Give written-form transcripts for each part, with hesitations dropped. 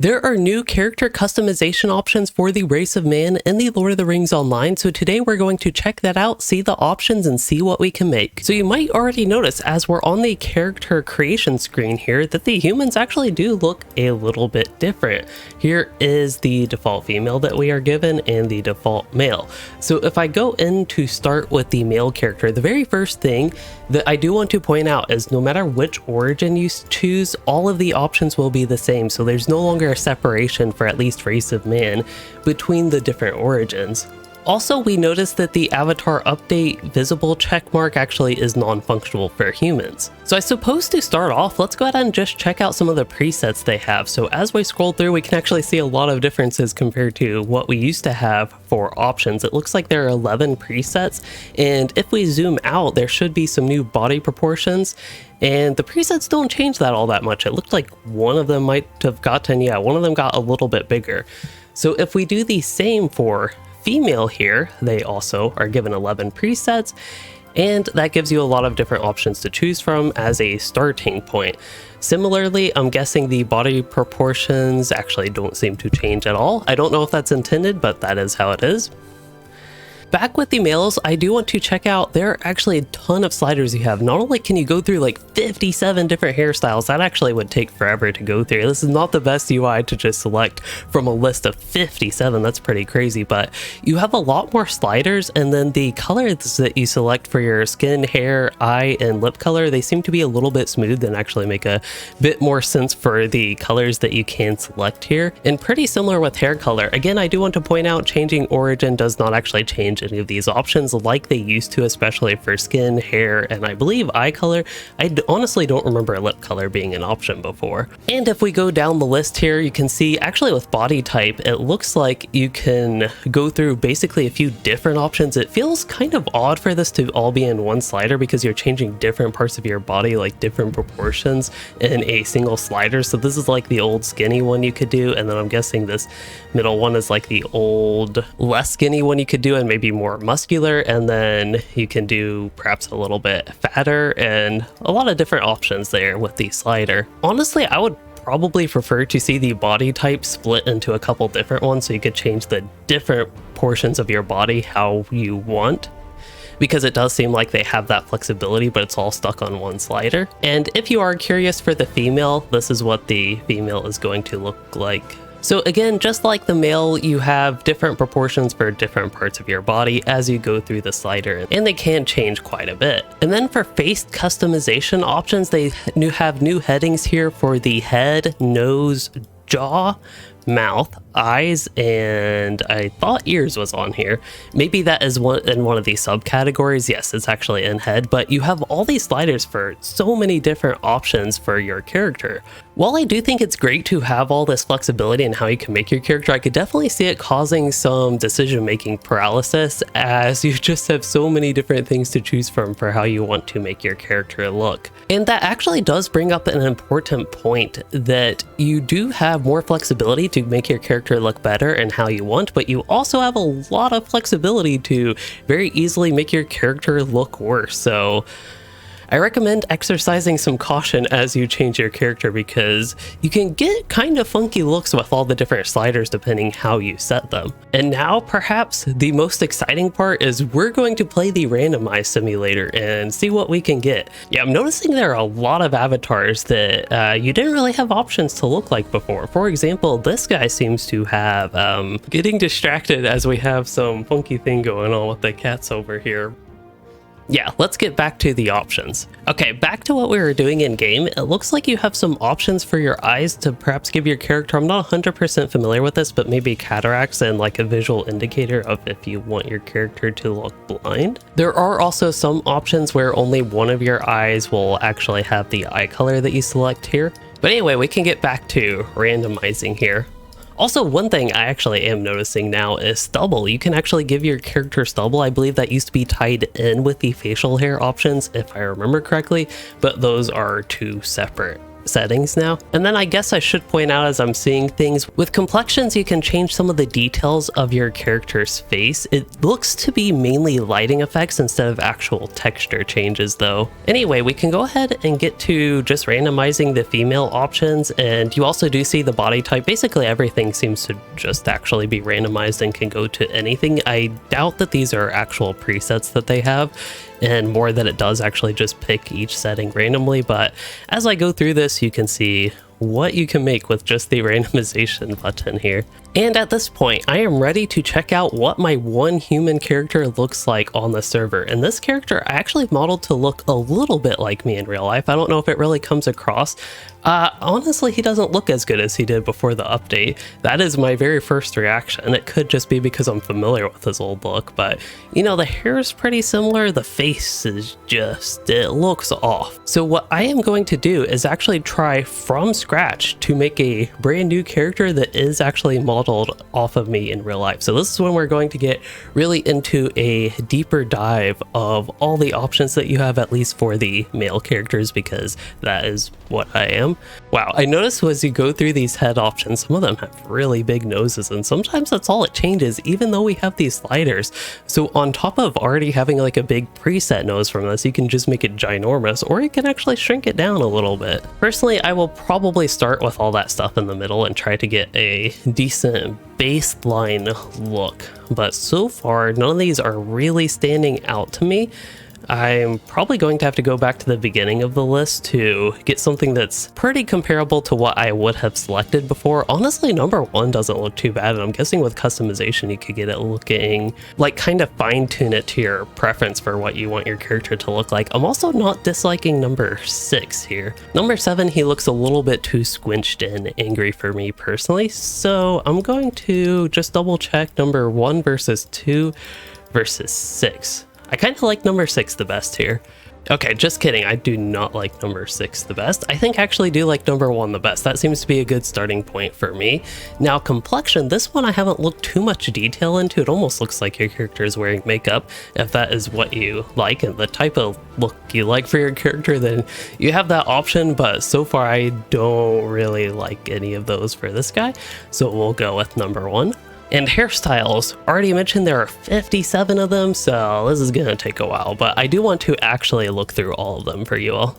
There are new character customization options for the race of man in the Lord of the Rings Online, so today we're going to check that out, see the options, and see what we can make. So you might already notice as we're on the character creation screen here that the humans actually do look a little bit different. Here is the default female that we are given and the default male. So if I go in to start with the male character, the very first thing that I do want to point out is no matter which origin you choose, all of the options will be the same. So there's no longer a separation for at least race of man between the different origins. Also, we noticed that the avatar update visible checkmark actually is non-functional for humans. So I suppose to start off, let's go ahead and just check out some of the presets they have. So as we scroll through, we can actually see a lot of differences compared to what we used to have for options. It looks like there are 11 presets, and if we zoom out, there should be some new body proportions. And the presets don't change that all that much. It looked like one of them might have gotten, one of them got a little bit bigger. So if we do the same for female here, they also are given 11 presets, and that gives you a lot of different options to choose from as a starting point. Similarly, I'm guessing the body proportions actually don't seem to change at all. I don't know if that's intended, but that is how it is. Back with the males, I do want to check out, there are actually a ton of sliders you have. Not only can you go through like 57 different hairstyles, that actually would take forever to go through. This is not the best UI to just select from a list of 57, that's pretty crazy, but you have a lot more sliders, and then the colors that you select for your skin, hair, eye, and lip color, they seem to be a little bit smooth and actually make a bit more sense for the colors that you can select here. And pretty similar with hair color. Again, I do want to point out changing origin does not actually change any of these options like they used to, especially for skin, hair, and I believe eye color. I honestly don't remember lip color being an option before. And if we go down the list here, you can see actually with body type, it looks like you can go through basically a few different options. It feels kind of odd for this to all be in one slider because you're changing different parts of your body, like different proportions in a single slider. So this is like the old skinny one you could do, and then I'm guessing this middle one is like the old less skinny one you could do and maybe more muscular, and then you can do perhaps a little bit fatter, and a lot of different options there with the slider. Honestly, I would probably prefer to see the body type split into a couple different ones so you could change the different portions of your body how you want, because it does seem like they have that flexibility, but it's all stuck on one slider. And if you are curious for the female, this is what the female is going to look like. So again, just like the male, you have different proportions for different parts of your body as you go through the slider, and they can change quite a bit. And then for face customization options, they have new headings here for the head, nose, jaw, mouth, eyes, and I thought ears was on here. Maybe that is in one of these subcategories. Yes, it's actually in head, but you have all these sliders for so many different options for your character. While I do think it's great to have all this flexibility in how you can make your character, I could definitely see it causing some decision-making paralysis, as you just have so many different things to choose from for how you want to make your character look. And that actually does bring up an important point, that you do have more flexibility to make your character look better and how you want, but you also have a lot of flexibility to very easily make your character look worse. So I recommend exercising some caution as you change your character, because you can get kind of funky looks with all the different sliders depending how you set them. And now perhaps the most exciting part is we're going to play the randomized simulator and see what we can get. Yeah, I'm noticing there are a lot of avatars that you didn't really have options to look like before. For example, this guy seems to have getting distracted as we have some funky thing going on with the cats over here. Yeah, let's get back to the options. Okay, back to what we were doing in game. It looks like you have some options for your eyes to perhaps give your character, I'm not 100% familiar with this, but maybe cataracts and like a visual indicator of if you want your character to look blind. There are also some options where only one of your eyes will actually have the eye color that you select here. But anyway, we can get back to randomizing here. Also, one thing I actually am noticing now is stubble. You can actually give your character stubble. I believe that used to be tied in with the facial hair options, if I remember correctly, but those are two separate settings now. And then I guess I should point out, as I'm seeing things, with complexions you can change some of the details of your character's face. It looks to be mainly lighting effects instead of actual texture changes though. Anyway, we can go ahead and get to just randomizing the female options, and you also do see the body type. Basically everything seems to just actually be randomized and can go to anything. I doubt that these are actual presets that they have, and more that it does actually just pick each setting randomly. But as I go through this, you can see what you can make with just the randomization button here. And at this point, I am ready to check out what my one human character looks like on the server. And this character I actually modeled to look a little bit like me in real life. I don't know if it really comes across. Honestly, he doesn't look as good as he did before the update. That is my very first reaction. It could just be because I'm familiar with his old look, but you know, the hair is pretty similar. The face is just, it looks off. So what I am going to do is actually try from scratch to make a brand new character that is actually modeled off of me in real life. So this is when we're going to get really into a deeper dive of all the options that you have, at least for the male characters, because that is what I am. Wow, I noticed as you go through these head options, some of them have really big noses, and sometimes that's all it changes, even though we have these sliders. So on top of already having like a big preset nose from this, you can just make it ginormous, or you can actually shrink it down a little bit. Personally, I will probably start with all that stuff in the middle and try to get a decent baseline look, but so far none of these are really standing out to me. I'm probably going to have to go back to the beginning of the list to get something that's pretty comparable to what I would have selected before. Honestly, number 1 doesn't look too bad, and I'm guessing with customization you could get it looking like, kind of fine tune it to your preference for what you want your character to look like. I'm also not disliking number 6 here. Number 7, he looks a little bit too squinched and angry for me personally, so I'm going to just double check number 1 versus 2 versus 6. I kind of like number 6 the best here. Okay, just kidding. I do not like number 6 the best. I think I actually do like number 1 the best. That seems to be a good starting point for me. Now, complexion, this one I haven't looked too much detail into. It almost looks like your character is wearing makeup. If that is what you like and the type of look you like for your character, then you have that option. But so far, I don't really like any of those for this guy. So we'll go with number 1. And hairstyles, already mentioned there are 57 of them, so this is gonna take a while, but I do want to actually look through all of them for you all.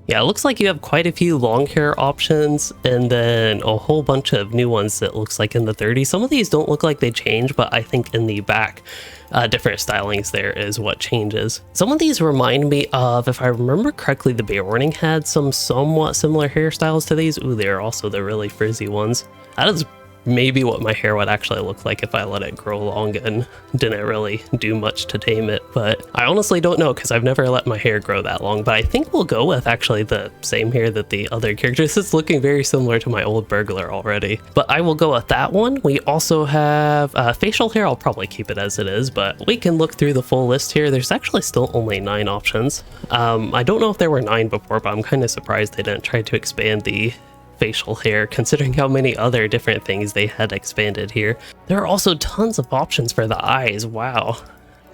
Yeah, it looks like you have quite a few long hair options, and then a whole bunch of new ones that looks like in the 30s. Some of these don't look like they change, but I think in the back, different stylings there is what changes. Some of these remind me of, if I remember correctly, the Bear Warning had some somewhat similar hairstyles to these. Ooh, they're also the really frizzy ones. That is maybe what my hair would actually look like if I let it grow long and didn't really do much to tame it, but I honestly don't know because I've never let my hair grow that long. But I think we'll go with actually the same hair that the other characters. It's looking very similar to my old burglar already, but I will go with that one. We also have facial hair. I'll probably keep it as it is, but we can look through the full list here. There's actually still only 9 options. I don't know if there were 9 before, but I'm kind of surprised they didn't try to expand the facial hair, considering how many other different things they had expanded here. There are also tons of options for the eyes. Wow.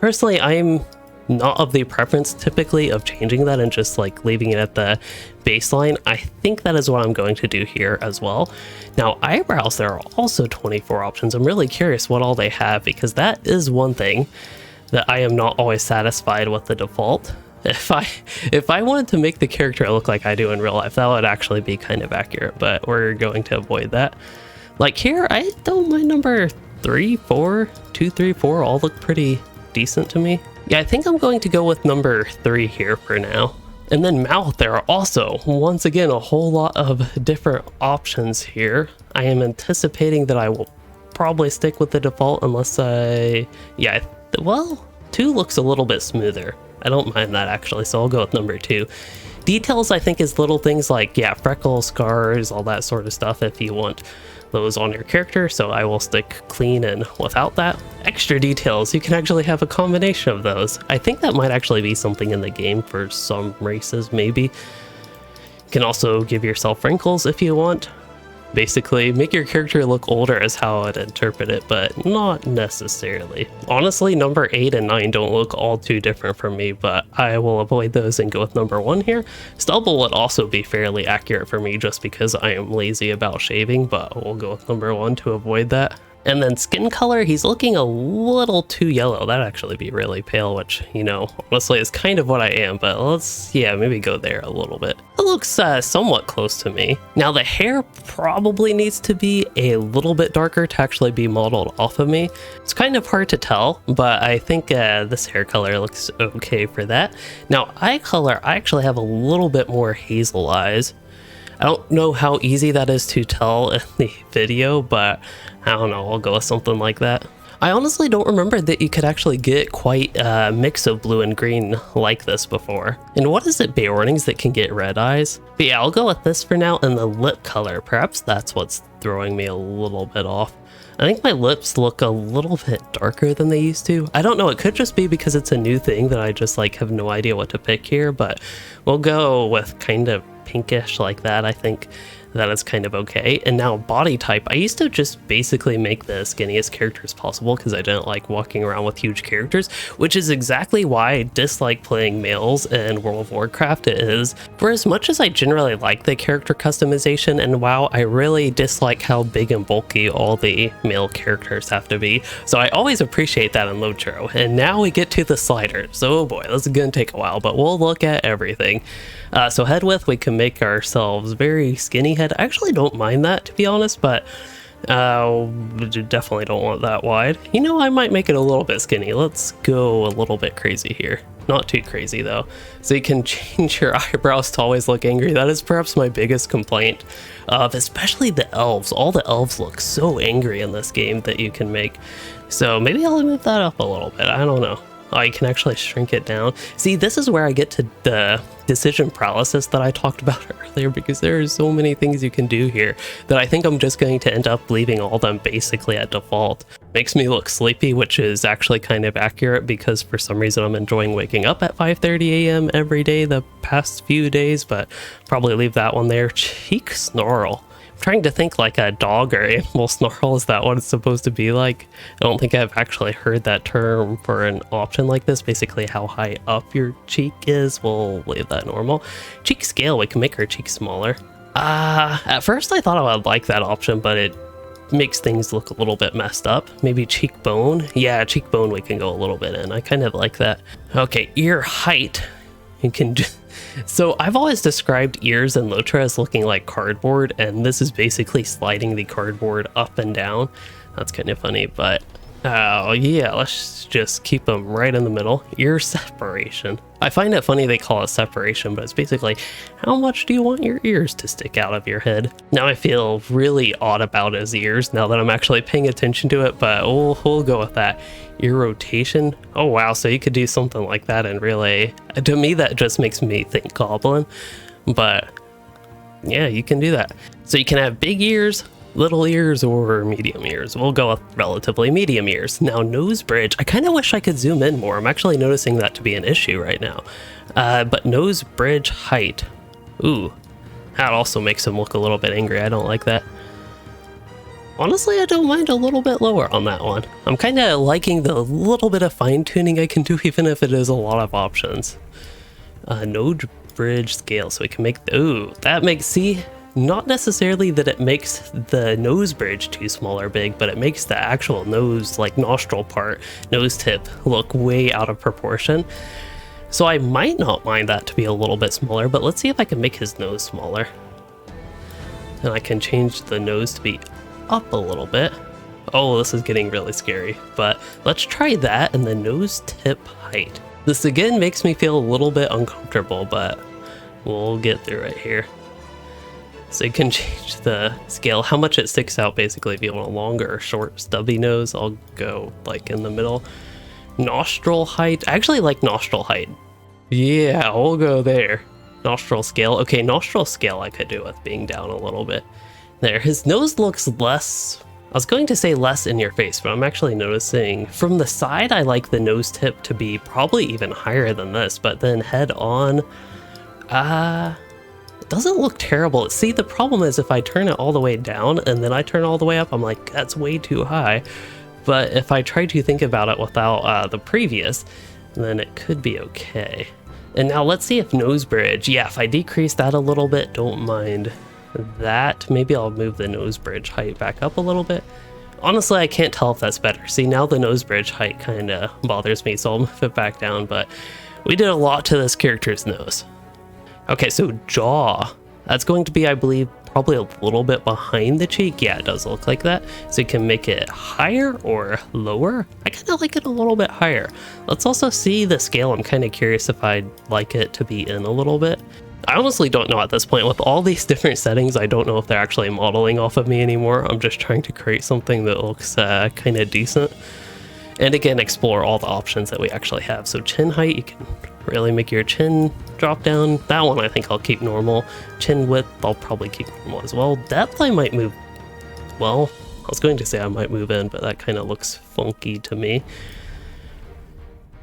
Personally, I'm not of the preference typically of changing that and just like leaving it at the baseline. I think that is what I'm going to do here as well. Now, eyebrows, there are also 24 options. I'm really curious what all they have, because that is one thing that I am not always satisfied with the default. If I wanted to make the character look like I do in real life, that would actually be kind of accurate, but we're going to avoid that. Like here, I don't mind number 3, 4, 2, 3, 4, all look pretty decent to me. Yeah, I think I'm going to go with number 3 here for now. And then mouth, there are also, once again, a whole lot of different options here. I am anticipating that I will probably stick with the default unless well, 2 looks a little bit smoother. I don't mind that actually, so I'll go with number 2. Details, I think, is little things like, yeah, freckles, scars, all that sort of stuff if you want those on your character, so I will stick clean and without that. Extra details, you can actually have a combination of those. I think that might actually be something in the game for some races, maybe. You can also give yourself wrinkles if you want. Basically, make your character look older is how I'd interpret it, but not necessarily. Honestly, number 8 and 9 don't look all too different from me, but I will avoid those and go with number 1 here. Stubble would also be fairly accurate for me just because I am lazy about shaving, but we'll go with number 1 to avoid that. And then skin color, he's looking a little too yellow. That'd actually be really pale, which, you know, honestly is kind of what I am, but let's, yeah, maybe go there a little bit. It looks somewhat close to me. Now the hair probably needs to be a little bit darker to actually be modeled off of me. It's kind of hard to tell, but I think this hair color looks okay for that. Now eye color, I actually have a little bit more hazel eyes. I don't know how easy that is to tell in the video, but I don't know, I'll go with something like that. I honestly don't remember that you could actually get quite a mix of blue and green like this before. And what is it, Beornings, that can get red eyes? But yeah, I'll go with this for now, and the lip color, perhaps that's what's throwing me a little bit off. I think my lips look a little bit darker than they used to. I don't know, it could just be because it's a new thing that I just like have no idea what to pick here, but we'll go with kind of pinkish like that. I think that is kind of okay. And now body type, I used to just basically make the skinniest characters possible because I didn't like walking around with huge characters, which is exactly why I dislike playing males in World of Warcraft. It is, for as much as I generally like the character customization and WoW, I really dislike how big and bulky all the male characters have to be. So I always appreciate that in LOTRO. And now we get to the sliders. So oh boy, this is gonna take a while, but we'll look at everything. So head width, we can make ourselves very skinny head. I actually don't mind that, to be honest, but definitely don't want that wide. You know, I might make it a little bit skinny. Let's go a little bit crazy here. Not too crazy though. So you can change your eyebrows to always look angry. That is perhaps my biggest complaint of especially the elves. All the elves look so angry in this game that you can make. So maybe I'll move that up a little bit. I don't know. Oh, you can actually shrink it down. See, this is where I get to the decision paralysis that I talked about earlier, because there are so many things you can do here that I think I'm just going to end up leaving all of them basically at default. Makes me look sleepy, which is actually kind of accurate because for some reason I'm enjoying waking up at 5:30 a.m. every day the past few days, but probably leave that one there. Cheek snarl. Trying to think like a dog or animal snarl. Is that what it's supposed to be like? I don't think I've actually heard that term for an option like this. Basically how high up your cheek is. We'll leave that normal. Cheek scale, we can make our cheeks smaller. At first I thought I would like that option, but it makes things look a little bit messed up. Maybe cheekbone. Yeah, cheekbone we can go a little bit in. I kind of like that. Okay, ear height. You can do. So I've always described ears in LOTRO as looking like cardboard, and this is basically sliding the cardboard up and down. That's kind of funny, but oh yeah, let's just keep them right in the middle. Ear separation. I find it funny they call it separation, but it's basically how much do you want your ears to stick out of your head? Now I feel really odd about his ears now that I'm actually paying attention to it, but we'll go with that. Ear rotation. Oh wow, so you could do something like that and really, to me that just makes me think goblin, but yeah, you can do that. So you can have big ears, little ears, or medium ears. We'll go with relatively medium ears. Now nose bridge, I kind of wish I could zoom in more. I'm actually noticing that to be an issue right now. But nose bridge height, ooh, that also makes him look a little bit angry. I don't like that. Honestly, I don't mind a little bit lower on that one. I'm kind of liking the little bit of fine tuning I can do, even if it is a lot of options. Nose bridge scale, so we can make, ooh, that makes, see, not necessarily that it makes the nose bridge too small or big, but it makes the actual nose, like nostril part, nose tip, look way out of proportion. So I might not mind that to be a little bit smaller, but let's see if I can make his nose smaller. And I can change the nose to be up a little bit. Oh, this is getting really scary, but let's try that. And the nose tip height. This again makes me feel a little bit uncomfortable, but we'll get through it here. So you can change the scale, how much it sticks out basically. If you want a longer or short stubby nose, I'll go like in the middle. Nostril height, I actually like nostril height. Yeah, we'll go there. Nostril scale, okay, nostril scale I could do with being down a little bit. There, his nose looks less, I was going to say less in your face, but I'm actually noticing from the side I like the nose tip to be probably even higher than this, but then head on, it doesn't look terrible. See, the problem is if I turn it all the way down and then I turn all the way up, I'm like, that's way too high. But if I try to think about it without the previous, then it could be okay. And now let's see if nose bridge. Yeah, if I decrease that a little bit, don't mind that. Maybe I'll move the nose bridge height back up a little bit. Honestly, I can't tell if that's better. See, now the nose bridge height kind of bothers me, so I'll move it back down, but we did a lot to this character's nose. Okay, so jaw. That's going to be, I believe, probably a little bit behind the cheek. Yeah, it does look like that. So you can make it higher or lower. I kind of like it a little bit higher. Let's also see the scale. I'm kind of curious if I'd like it to be in a little bit. I honestly don't know at this point. With all these different settings, I don't know if they're actually modeling off of me anymore. I'm just trying to create something that looks kind of decent. And again, explore all the options that we actually have. So chin height, you can really make your chin drop down. That one I think I'll keep normal. Chin width, I'll probably keep normal as well. Depth I might move, well, I was going to say I might move in, but that kind of looks funky to me.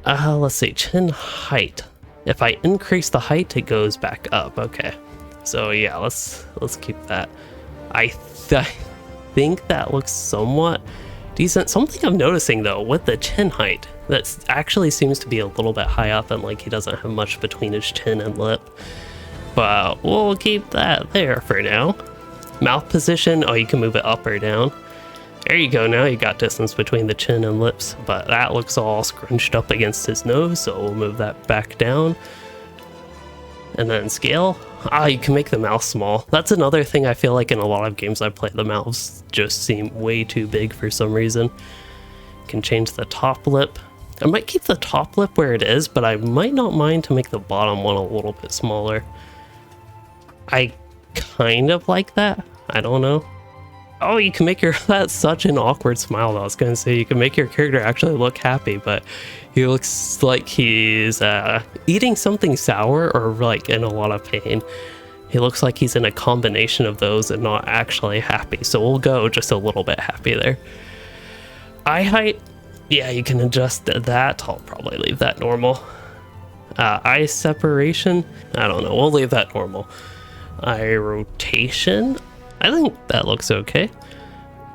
Let's see, chin height. If I increase the height, it goes back up. Okay, so yeah, let's keep that. I think that looks somewhat decent. Something I'm noticing though with the chin height, that actually seems to be a little bit high up and like he doesn't have much between his chin and lip. But we'll keep that there for now. Mouth position, oh, you can move it up or down. There you go, now you got distance between the chin and lips, but that looks all scrunched up against his nose, so we'll move that back down. And then scale, you can make the mouth small. That's another thing I feel like in a lot of games I play, the mouths just seem way too big for some reason. You can change the top lip. I might keep the top lip where it is, but I might not mind to make the bottom one a little bit smaller. I kind of like that, I don't know. Oh, you can make your, that's such an awkward smile though. I was gonna say you can make your character actually look happy, but he looks like he's eating something sour or like in a lot of pain. He looks like he's in a combination of those and not actually happy. So we'll go just a little bit happy there. Eye height, yeah, you can adjust that. I'll probably leave that normal. Eye separation, I don't know, we'll leave that normal. Eye rotation, I think that looks okay.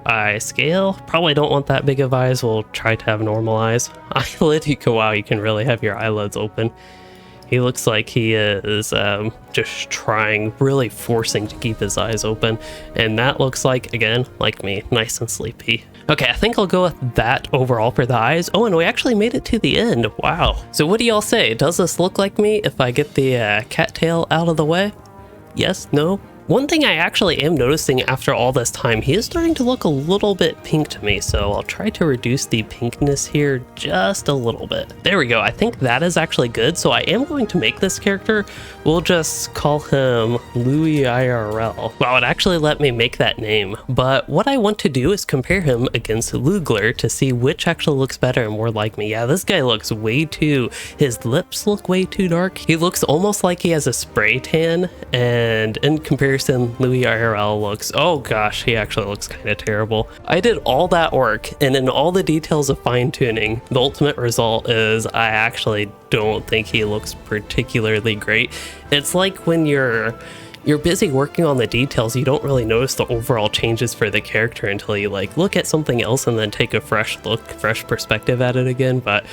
Eye scale, probably don't want that big of eyes. We'll try to have normal eyes. Eyelid, wow, you can really have your eyelids open. He looks like he is just trying, really forcing to keep his eyes open. And that looks like, again, like me, nice and sleepy. Okay, I think I'll go with that overall for the eyes. Oh, and we actually made it to the end. Wow. So what do y'all say? Does this look like me if I get the cattail out of the way? Yes? No? One thing I actually am noticing after all this time, he is starting to look a little bit pink to me, so I'll try to reduce the pinkness here just a little bit. There we go, I think that is actually good, so I am going to make this character, we'll just call him Louis IRL. Wow, it actually let me make that name, but what I want to do is compare him against Lugler to see which actually looks better and more like me. Yeah, this guy looks way too, his lips look way too dark. He looks almost like he has a spray tan, and in comparison, Louis IRL looks, oh gosh, he actually looks kind of terrible. I did all that work, and in all the details of fine-tuning, the ultimate result is I actually don't think he looks particularly great. It's like when you're busy working on the details, you don't really notice the overall changes for the character until you like look at something else and then take a fresh look, fresh perspective at it again, but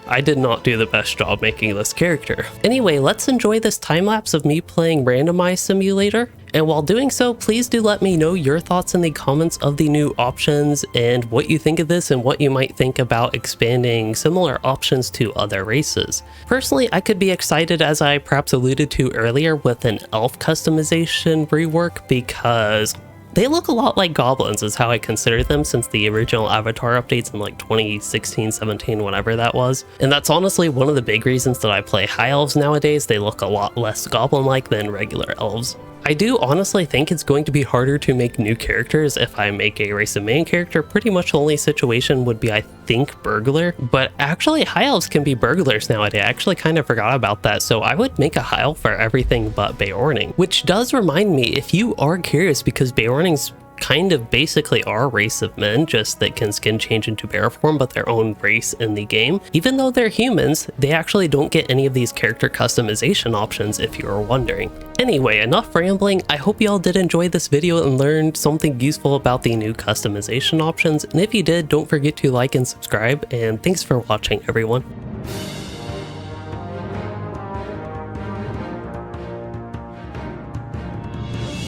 I did not do the best job making this character. Anyway, let's enjoy this time lapse of me playing Randomize Simulator. And while doing so, please do let me know your thoughts in the comments of the new options and what you think of this and what you might think about expanding similar options to other races. Personally, I could be excited, as I perhaps alluded to earlier, with an elf customization rework, because they look a lot like goblins is how I consider them since the original Avatar updates in like 2016, 17, whatever that was. And that's honestly one of the big reasons that I play high elves nowadays. They look a lot less goblin-like than regular elves. I do honestly think it's going to be harder to make new characters if I make a race of main character. Pretty much the only situation would be, I think, burglar, but actually high elves can be burglars nowadays. I actually kind of forgot about that, so I would make a high elf for everything but Beorning, which does remind me, if you are curious, because Beorning's kind of basically are race of men, just that can skin change into bear form, but their own race in the game. Even though they're humans, they actually don't get any of these character customization options, if you were wondering. Anyway, enough rambling. I hope y'all did enjoy this video and learned something useful about the new customization options, and if you did, don't forget to like and subscribe, and thanks for watching, everyone.